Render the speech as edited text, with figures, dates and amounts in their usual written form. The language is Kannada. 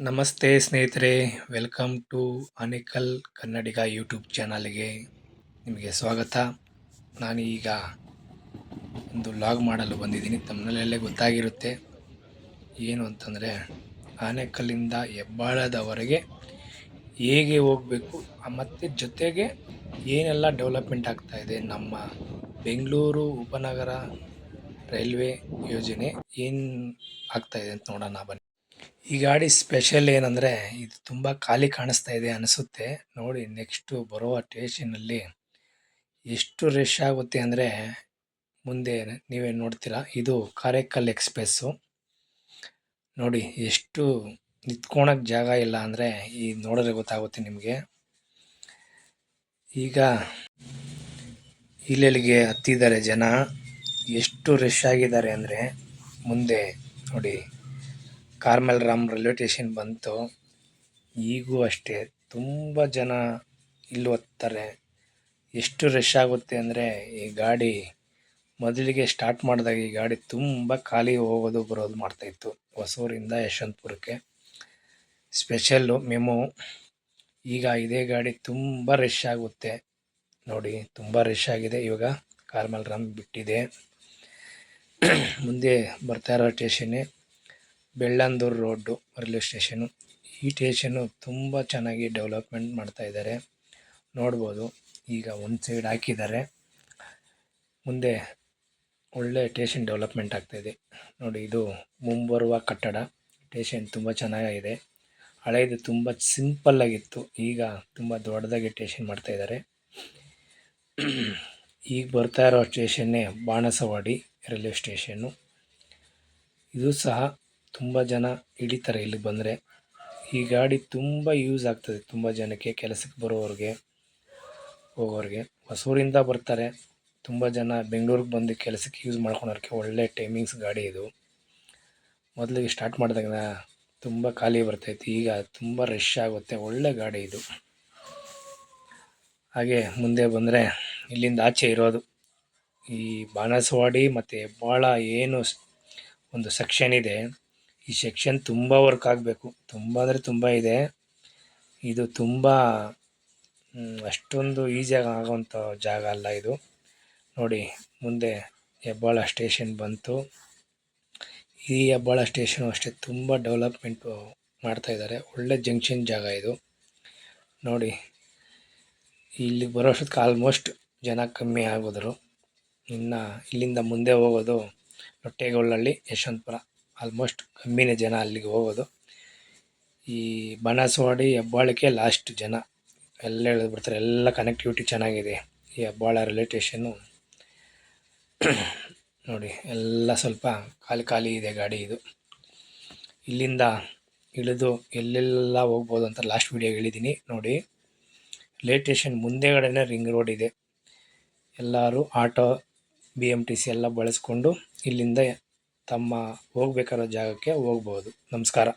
ನಮಸ್ತೆ ಸ್ನೇಹಿತರೆ, welcome to Anekal Kannadiga YouTube ಚಾನಲ್ಗೆ ನಿಮಗೆ ಸ್ವಾಗತ. ನಾನೀಗ ಒಂದು ಲಾಗ್ ಮಾಡಲು ಬಂದಿದ್ದೀನಿ. ತಮ್ಮನಲ್ಲೇ ಗೊತ್ತಾಗಿರುತ್ತೆ ಏನು ಅಂತಂದರೆ, ಆನೇಕಲ್ಲಿಂದ ಹೆಬ್ಬಾಳದವರೆಗೆ ಹೇಗೆ ಹೋಗಬೇಕು ಮತ್ತು ಜೊತೆಗೆ ಏನೆಲ್ಲ ಡೆವಲಪ್ಮೆಂಟ್ ಆಗ್ತಾಯಿದೆ, ನಮ್ಮ ಬೆಂಗಳೂರು ಉಪನಗರ ರೈಲ್ವೆ ಯೋಜನೆ ಏನು ಆಗ್ತಾಯಿದೆ ಅಂತ ನೋಡೋಣ ಬನ್ನಿ. ಈ ಗಾಡಿ ಸ್ಪೆಷಲ್ ಏನಂದರೆ, ಇದು ತುಂಬ ಖಾಲಿ ಕಾಣಿಸ್ತಾ ಇದೆ ಅನಿಸುತ್ತೆ. ನೋಡಿ, ನೆಕ್ಸ್ಟು ಬರುವ ಸ್ಟೇಷನಲ್ಲಿ ಎಷ್ಟು ರಶ್ ಆಗುತ್ತೆ ಅಂದರೆ ಮುಂದೆ ನೀವೇ ನೋಡ್ತೀರಾ. ಇದು ಕಾರೈಕಲ್ ಎಕ್ಸ್ಪ್ರೆಸ್ಸು. ನೋಡಿ ಎಷ್ಟು ನಿಂತ್ಕೊಳಕ್ಕೆ ಜಾಗ ಇಲ್ಲ ಅಂದರೆ ಈ ನೋಡಿದ್ರೆ ಗೊತ್ತಾಗುತ್ತೆ ನಿಮಗೆ. ಈಗ ಇಲ್ಲಿಗೆ ಹತ್ತಿದ್ದಾರೆ ಜನ. ಎಷ್ಟು ರಶ್ ಆಗಿದ್ದಾರೆ ಅಂದರೆ ಮುಂದೆ ನೋಡಿ, ಕಾರ್ಮೆಲ್ ರಾಮ್ ರೈಲ್ವೆ ಸ್ಟೇಷನ್ ಬಂತು. ಈಗೂ ಅಷ್ಟೇ ತುಂಬ ಜನ ಇಲ್ಲಿ ಹೋಗ್ತಾರೆ. ಎಷ್ಟು ರಶ್ ಆಗುತ್ತೆ ಅಂದರೆ ಈ ಗಾಡಿ ಮೊದಲಿಗೆ ಸ್ಟಾರ್ಟ್ ಮಾಡಿದಾಗ ಈ ಗಾಡಿ ತುಂಬ ಖಾಲಿ ಹೋಗೋದು ಬರೋದು ಮಾಡ್ತಾಯಿತ್ತು. ಹೊಸೂರಿಂದ ಯಶವಂತಪುರಕ್ಕೆ ಸ್ಪೆಷಲ್ಲು ಮೆಮೊ. ಈಗ ಇದೇ ಗಾಡಿ ತುಂಬ ರಶ್ ಆಗುತ್ತೆ. ನೋಡಿ, ತುಂಬ ರಶ್ ಆಗಿದೆ. ಇವಾಗ ಕಾರ್ಮೆಲ್ ರಾಮ್ ಬಿಟ್ಟಿದೆ. ಮುಂದೆ ಬರ್ತಾ ಇರೋ ಸ್ಟೇಷನ್ನೇ ಬೆಳ್ಳಂದೂರು ರೋಡು ರೈಲ್ವೆ ಸ್ಟೇಷನು. ಈ ಸ್ಟೇಷನ್ನು ತುಂಬ ಚೆನ್ನಾಗಿ ಡೆವಲಪ್ಮೆಂಟ್ ಮಾಡ್ತಾಯಿದ್ದಾರೆ, ನೋಡ್ಬೋದು. ಈಗ ಒಂದು ಸೈಡ್ ಹಾಕಿದ್ದಾರೆ, ಮುಂದೆ ಒಳ್ಳೆ ಸ್ಟೇಷನ್ ಡೆವಲಪ್ಮೆಂಟ್ ಆಗ್ತಾಯಿದೆ. ನೋಡಿ, ಇದು ಮುಂಬರುವ ಕಟ್ಟಡ. ಸ್ಟೇಷನ್ ತುಂಬ ಚೆನ್ನಾಗಿದೆ. ಹಳೆಯದು ತುಂಬ ಸಿಂಪಲ್ಲಾಗಿತ್ತು, ಈಗ ತುಂಬ ದೊಡ್ಡದಾಗಿ ಸ್ಟೇಷನ್ ಮಾಡ್ತಾಯಿದ್ದಾರೆ. ಈಗ ಬರ್ತಾ ಇರೋ ಸ್ಟೇಷನ್ನೇ ಬಾಣಸವಾಡಿ ರೈಲ್ವೆ ಸ್ಟೇಷನ್ನು. ಇದು ಸಹ ತುಂಬ ಜನ ಇಳಿತಾರೆ ಇಲ್ಲಿ ಬಂದರೆ. ಈ ಗಾಡಿ ತುಂಬ ಯೂಸ್ ಆಗ್ತದೆ ತುಂಬ ಜನಕ್ಕೆ, ಕೆಲಸಕ್ಕೆ ಬರೋರಿಗೆ ಹೋಗೋರಿಗೆ. ಹೊಸೂರಿಂದ ಬರ್ತಾರೆ ತುಂಬ ಜನ, ಬೆಂಗಳೂರಿಗೆ ಬಂದು ಕೆಲಸಕ್ಕೆ ಯೂಸ್ ಮಾಡ್ಕೊಳೋರಿಗೆ ಒಳ್ಳೆ ಟೈಮಿಂಗ್ಸ್ ಗಾಡಿ ಇದು. ಮೊದಲಿಗೆ ಸ್ಟಾರ್ಟ್ ಮಾಡಿದಾಗ ತುಂಬ ಖಾಲಿ ಬರ್ತೈತಿ, ಈಗ ತುಂಬ ರಶ್ ಆಗುತ್ತೆ. ಒಳ್ಳೆ ಗಾಡಿ ಇದು. ಹಾಗೆ ಮುಂದೆ ಬಂದರೆ ಇಲ್ಲಿಂದ ಆಚೆ ಇರೋದು ಈ ಬಾಣಸವಾಡಿ ಮತ್ತು ಹೆಬ್ಬಾಳ ಏನು ಒಂದು ಸೆಕ್ಷನ್ ಇದೆ. ಈ ಸೆಕ್ಷನ್ ತುಂಬ ವರ್ಕ್ ಆಗಬೇಕು, ತುಂಬ ಅಂದರೆ ತುಂಬ ಇದೆ. ಇದು ತುಂಬ ಅಷ್ಟೊಂದು ಈಸಿಯಾಗಿ ಆಗೋವಂಥ ಜಾಗ ಅಲ್ಲ ಇದು. ನೋಡಿ, ಮುಂದೆ ಹೆಬ್ಬಾಳ ಸ್ಟೇಷನ್ ಬಂತು. ಈ ಹೆಬ್ಬಾಳ ಸ್ಟೇಷನು ಅಷ್ಟೇ ತುಂಬ ಡೆವಲಪ್ಮೆಂಟು ಮಾಡ್ತಾಯಿದ್ದಾರೆ. ಒಳ್ಳೆ ಜಂಕ್ಷನ್ ಜಾಗ ಇದು. ನೋಡಿ, ಇಲ್ಲಿಗೆ ಬರೋಷ್ಟೊತ್ತಿಗೆ ಆಲ್ಮೋಸ್ಟ್ ಜನ ಕಮ್ಮಿ ಆಗೋದ್ರು. ಇನ್ನು ಇಲ್ಲಿಂದ ಮುಂದೆ ಹೋಗೋದು ಲೊಟ್ಟೆಗೊಳ್ಳಹಳ್ಳಿ, ಯಶವಂತಪುರ. ಆಲ್ಮೋಸ್ಟ್ ಕಮ್ಮಿನೇ ಜನ ಅಲ್ಲಿಗೆ ಹೋಗೋದು. ಈ ಬಾಣಸವಾಡಿ ಹೆಬ್ಬಾಳಕ್ಕೆ ಲಾಸ್ಟ್ ಜನ ಎಲ್ಲ ಇಳಿದ್ಬಿಡ್ತಾರೆ. ಎಲ್ಲ ಕನೆಕ್ಟಿವಿಟಿ ಚೆನ್ನಾಗಿದೆ ಈ ಹೆಬ್ಬಾಳ ರೈಲ್ವೆ ಸ್ಟೇಷನ್ನು. ನೋಡಿ, ಎಲ್ಲ ಸ್ವಲ್ಪ ಖಾಲಿ ಇದೆ ಗಾಡಿ ಇದು. ಇಲ್ಲಿಂದ ಇಳಿದು ಎಲ್ಲೆಲ್ಲ ಹೋಗ್ಬೋದು ಅಂತ ಲಾಸ್ಟ್ ವೀಡಿಯೋ ಹೇಳಿದ್ದೀನಿ ನೋಡಿ. ರೈಲ್ವೆ ಸ್ಟೇಷನ್ ಮುಂದೆಗಡೆನೇ ರಿಂಗ್ ರೋಡ್ ಇದೆ. ಎಲ್ಲರೂ ಆಟೋ, BMTC ಎಲ್ಲ ಬಳಸ್ಕೊಂಡು ಇಲ್ಲಿಂದ ತಮ್ಮ ಹೋಗ್ಬೇಕಾರೋ ಜಾಗಕ್ಕೆ ಹೋಗ್ಬೋದು. ನಮಸ್ಕಾರ.